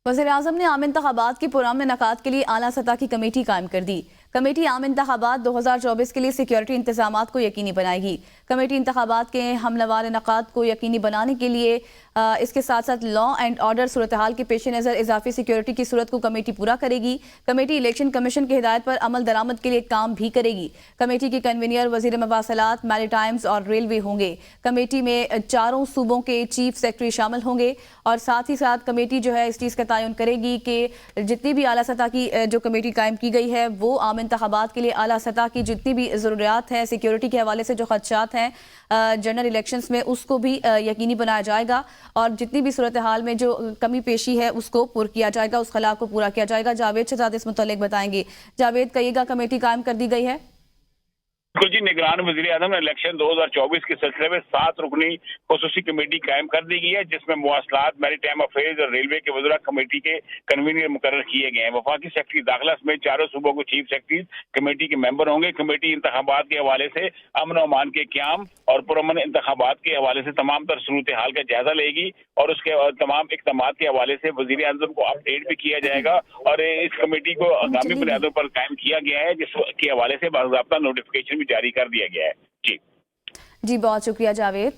वज़ीर-ए-आज़म ने आम इंतख़ाबात के पुरअमन इनेकाद के लिए आला सतह की कमेटी कायम कर दी। कमेटी आम इंतख़ाबात 2024 के लिए सिक्योरिटी इंतजामात को यकीनी बनाएगी। कमेटी इंतख़ाबात के हमलावर इनेकाद को यकीनी बनाने के लिए इसके साथ साथ लॉ एंड ऑर्डर सूरत हाल के पेश नज़र इजाफी सिक्योरिटी की सूरत को कमेटी पूरा करेगी। कमेटी इलेक्शन कमीशन की हिदायत पर अमल दरामद के लिए काम भी करेगी। कमेटी के कन्वीनर वज़ीर मवासलात, मैरीटाइम्स और रेलवे होंगे। कमेटी में चारों सूबों के चीफ सेक्रेटरी शामिल होंगे और साथ ही साथ कमेटी जो है इस चीज़ का तयन करेगी कि जितनी भी आला सतह की जो कमेटी कायम की गई है वो आम इंतखाबात के लिए आला सतह की जितनी भी ज़रूरियात हैं, सिक्योरिटी के हवाले से जो खदशात हैं जनरल इलेक्शंस में, उसको भी यकीनी बनाया जाएगा और जितनी भी सूरत हाल में जो कमी पेशी है उसको पुर किया जाएगा, उस खला को पूरा किया जाएगा। जावेद शहजाद इस मुतालिक बताएंगे। जावेद, कहिएगा, कमेटी कायम कर दी गई है? बिल्कुल जी, निगरान वज़ीर-ए-आज़म ने इलेक्शन 2024 के सिलसिले में 7 रुकनी खुसूसी कमेटी कायम कर दी गई है, जिसमें मवासलात, मैरीटाइम अफेयर्स और रेलवे के वज़रा कमेटी के कन्वीनर मुकर्रर किए गए हैं। वफाकी सेक्रेटरी दाखिला समेत चारों सूबों के चीफ सेक्रेटरी कमेटी के मेंबर होंगे। कमेटी इंतखाबात के हवाले से अमन और अमान के क़याम और पुरअमन इंतखाबात के हवाले से तमाम तर सूरत हाल का जायजा लेगी और उसके तमाम इक़दामात के हवाले से वज़ीर-ए-आज़म को अपडेट भी किया जाएगा और इस कमेटी को आगामी बुनियादों पर कायम किया गया है, जिसके हवाले से बाज़ाब्ता नोटिफिकेशन जारी कर दिया गया है। जी, बहुत शुक्रिया जावेद।